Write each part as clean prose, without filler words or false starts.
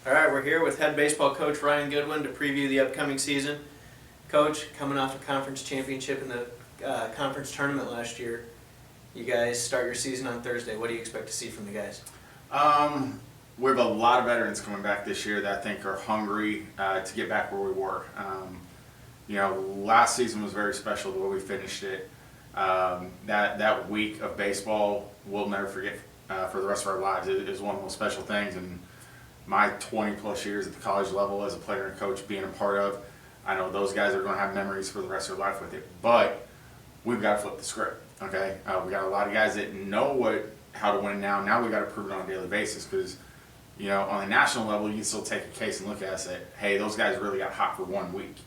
All right, we're here with head baseball coach Ryan Goodwin to preview the upcoming season. Coach, coming off a conference championship in the conference tournament last year, you guys start your season on Thursday. What do you expect to see from the guys? We have a lot of veterans coming back this year that I think are hungry to get back where we were. Last season was very special the way we finished it. That week of baseball we'll never forget for the rest of our lives. It is one of the most special things, and my 20 plus years at the college level as a player and coach being a part of, I know those guys are going to have memories for the rest of their life with it. But we've got to flip the script. Okay, we got a lot of guys that know how to win now. Now we got to prove it on a daily basis because, on the national level, you can still take a case and look at us and say, hey, those guys really got hot for 1 week.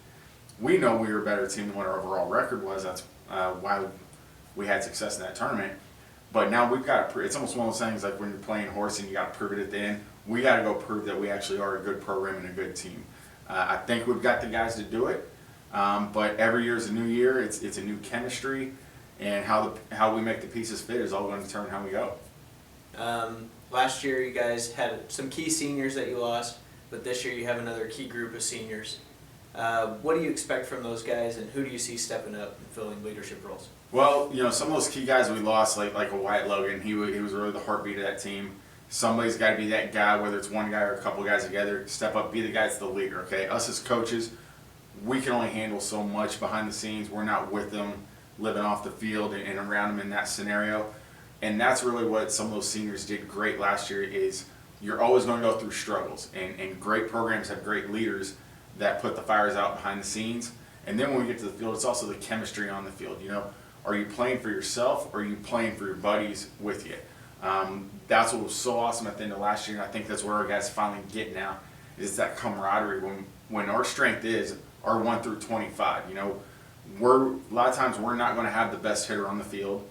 We know we were a better team than what our overall record was. That's why we had success in that tournament. But now we've got to. It's almost one of those things like when you're playing horse and you got to prove it at the end. We got to go prove that we actually are a good program and a good team. I think we've got the guys to do it. But every year is a new year. It's a new chemistry, and how we make the pieces fit is all going to determine how we go. Last year you guys had some key seniors that you lost, but this year you have another key group of seniors. What do you expect from those guys, and who do you see stepping up and filling leadership roles? Well, some of those key guys we lost, like a Wyatt Logan, he was really the heartbeat of that team. Somebody's got to be that guy, whether it's one guy or a couple guys together, step up, be the guy that's the leader, okay? Us as coaches, we can only handle so much behind the scenes. We're not with them, living off the field and around them in that scenario. And that's really what some of those seniors did great last year is you're always going to go through struggles. And great programs have great leaders that put the fires out behind the scenes. And then when we get to the field, it's also the chemistry on the field. Are you playing for yourself or are you playing for your buddies with you? That's what was so awesome at the end of last year, and I think that's where our guys finally get now, is that camaraderie. When our strength is our 1 through 25, a lot of times we're not going to have the best hitter on the field,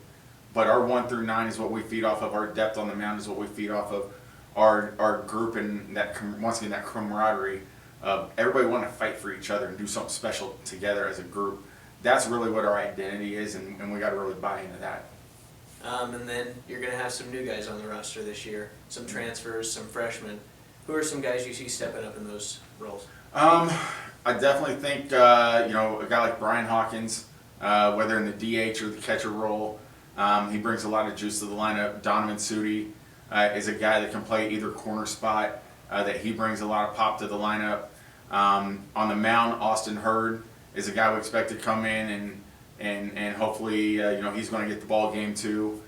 but our 1 through 9 is what we feed off of. Our depth on the mound is what we feed off of. Our group and that once again that camaraderie of everybody wanting to fight for each other and do something special together as a group. That's really what our identity is, and we got to really buy into that. And then you're going to have some new guys on the roster this year, some transfers, some freshmen. Who are some guys you see stepping up in those roles? I definitely think a guy like Brian Hawkins, whether in the DH or the catcher role, he brings a lot of juice to the lineup. Donovan Sudi is a guy that can play either corner spot, that he brings a lot of pop to the lineup. On the mound, Austin Hurd is a guy we expect to come in and hopefully he's going to get the ball game too,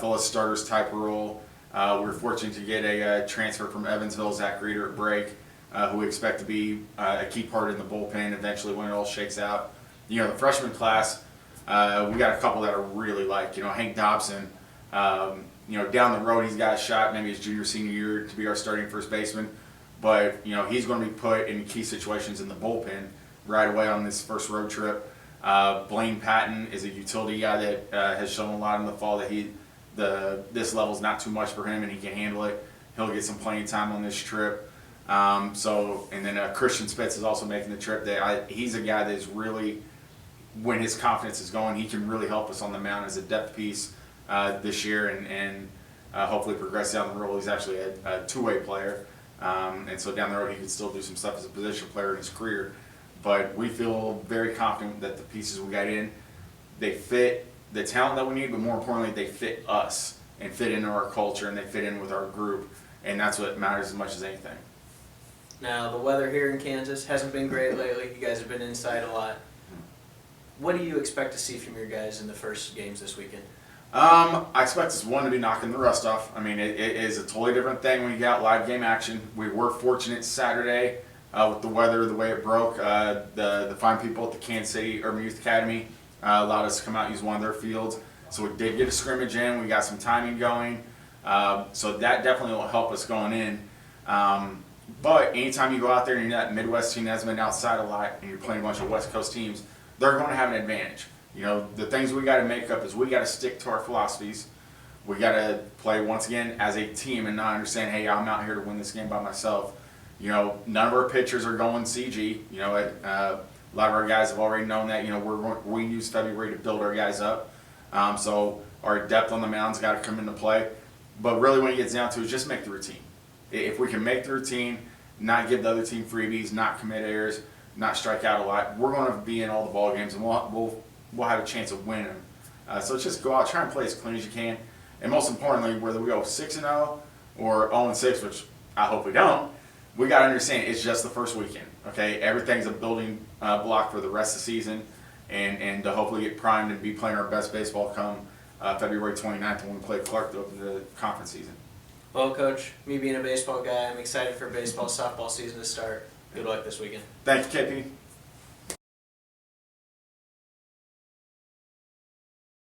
fill a starters type role. We're fortunate to get a transfer from Evansville, Zach Reeder at break, who we expect to be a key part in the bullpen eventually when it all shakes out. The freshman class, we got a couple that I really like. Hank Dobson, down the road he's got a shot maybe his junior senior year to be our starting first baseman, but he's going to be put in key situations in the bullpen right away on this first road trip. Blaine Patton is a utility guy that has shown a lot in the fall that this level's not too much for him and he can handle it. He'll get some playing time on this trip. And then Christian Spitz is also making the trip. He's a guy that is really, when his confidence is going, he can really help us on the mound as a depth piece this year and hopefully progress down the road. He's actually a two-way player, and so down the road he can still do some stuff as a position player in his career. But we feel very confident that the pieces we got in, they fit the talent that we need, but more importantly, they fit us and fit into our culture and they fit in with our group, and that's what matters as much as anything. Now, the weather here in Kansas hasn't been great lately. You guys have been inside a lot. What do you expect to see from your guys in the first games this weekend? I expect this one to be knocking the rust off. I mean, it is a totally different thing when you got live game action. We were fortunate Saturday. With the weather, the way it broke, the fine people at the Kansas City Urban Youth Academy allowed us to come out and use one of their fields. So we did get a scrimmage in. We got some timing going. So that definitely will help us going in. But anytime you go out there and you're that Midwest team that's been outside a lot and you're playing a bunch of West Coast teams, they're going to have an advantage. The things we got to make up is we got to stick to our philosophies. We got to play, once again, as a team and not understand, hey, I'm out here to win this game by myself. None of our pitchers are going CG. A lot of our guys have already known that. We use February to build our guys up. So our depth on the mound's got to come into play. But really, when it gets down to it, just make the routine. If we can make the routine, not give the other team freebies, not commit errors, not strike out a lot. We're going to be in all the ball games, and we'll have a chance of winning them. So just go out, try and play as clean as you can, and most importantly, whether we go 6-0 or 0-6, which I hope we don't, we got to understand it's just the first weekend. Okay, everything's a building block for the rest of the season, and to hopefully get primed and be playing our best baseball come February 29th when we play Clark to open the conference season. Well, Coach, me being a baseball guy, I'm excited for baseball softball season to start. Good luck this weekend. Thank you, KP.